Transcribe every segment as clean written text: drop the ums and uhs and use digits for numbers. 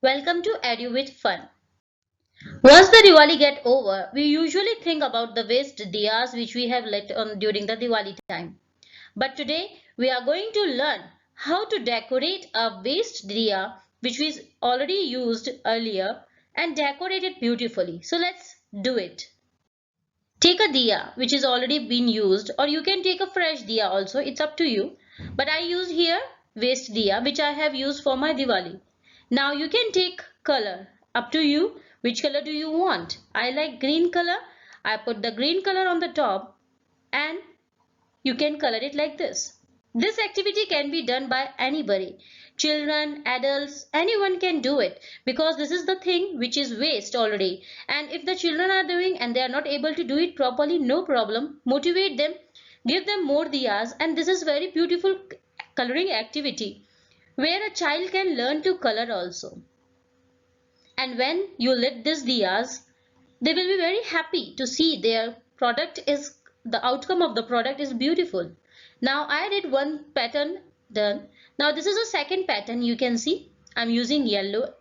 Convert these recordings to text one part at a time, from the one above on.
Welcome to Edu with Fun. Once the Diwali get over, we usually think about the waste diyas which we have lit on during the Diwali time. But today we are going to learn how to decorate a waste diya which we already used earlier and decorate it beautifully. So let's do it. Take a diya which is already been used, or you can take a fresh diya also, it's up to you. But I use here waste diya which I have used for my Diwali. Now you can take color, up to you. Which color do you want? I like green color. I put the green color on the top and you can color it like this. This activity can be done by anybody. Children, adults, anyone can do it because this is the thing which is waste already. And if the children are doing and they are not able to do it properly, no problem. Motivate them, give them more diyas, and this is very beautiful coloring activity where a child can learn to color also. And when you lit these diyas, they will be very happy to see their product is the outcome of the product is beautiful. Now I did one pattern done. Now this is a second pattern. You can see I'm using yellow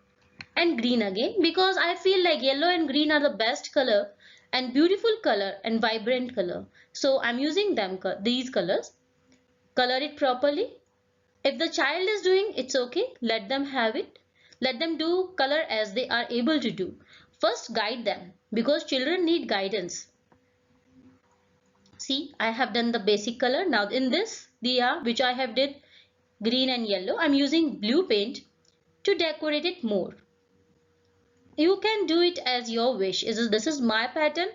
and green again because I feel like yellow and green are the best color and beautiful color and vibrant color. So I'm using them these colors. Color it properly. If the child is doing, it's okay. Let them have it. Let them do color as they are able to do. First guide them because children need guidance. See, I have done the basic color. Now in this diya which I have did green and yellow, I'm using blue paint to decorate it more. You can do it as your wish. This is my pattern.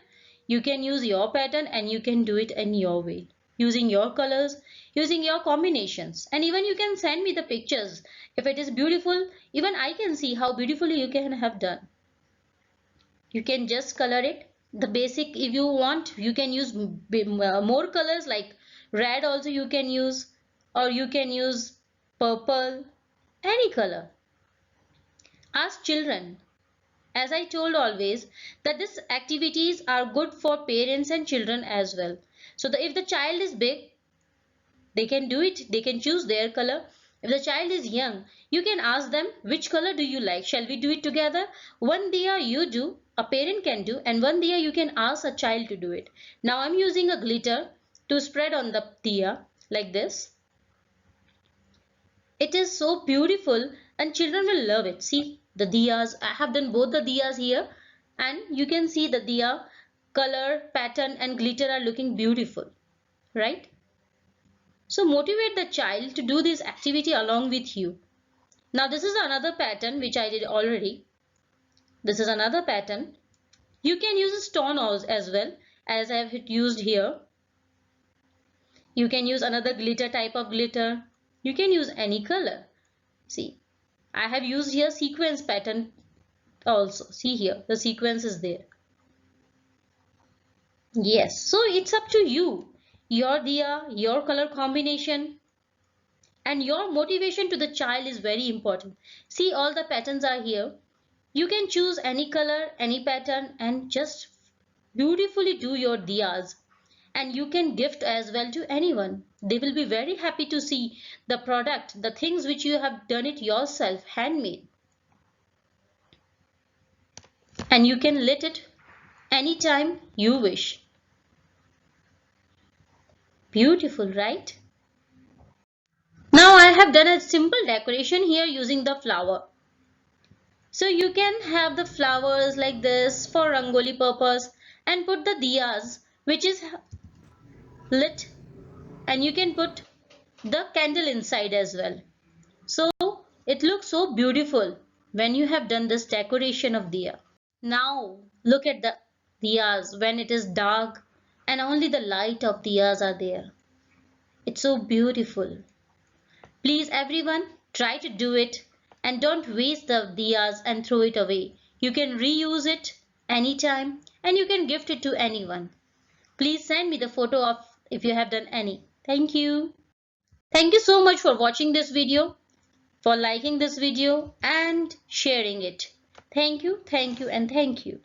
You can use your pattern and you can do it in your way. Using your colors, using your combinations. And even you can send me the pictures. If it is beautiful, even I can see how beautifully you can have done. You can just color it. The basic, if you want, you can use more colors like red also you can use, or you can use purple, any color. Ask children. As I told always that these activities are good for parents and children as well. So if the child is big, they can do it. They can choose their color. If the child is young, you can ask them which color do you like. Shall we do it together? One diya you do, a parent can do, and one diya you can ask a child to do it. Now I'm using a glitter to spread on the diya like this. It is so beautiful and children will love it. See the diyas. I have done both the diyas here and you can see the diya color, pattern and glitter are looking beautiful, right? So motivate the child to do this activity along with you. Now this is another pattern which I did already. This is another pattern. You can use a stone as well as I have used here. You can use another glitter type of glitter. You can use any color. See, I have used here sequence pattern also. See here, the sequence is there. Yes, so it's up to you. Your diya, your color combination and your motivation to the child is very important. See, all the patterns are here. You can choose any color, any pattern and just beautifully do your diyas. And you can gift as well to anyone. They will be very happy to see the product, the things which you have done it yourself, handmade. And you can lit it anytime you wish. Beautiful, right? Now I have done a simple decoration here using the flower. So you can have the flowers like this for rangoli purpose and put the diyas which is lit, and you can put the candle inside as well. So it looks so beautiful when you have done this decoration of diya. Now look at the diyas when it is dark and only the light of diyas are there. It's so beautiful. Please everyone try to do it and don't waste the diyas and throw it away. You can reuse it anytime and you can gift it to anyone. Please send me the photo of if you have done any. Thank you. Thank you so much for watching this video, for liking this video and sharing it. Thank you, and thank you.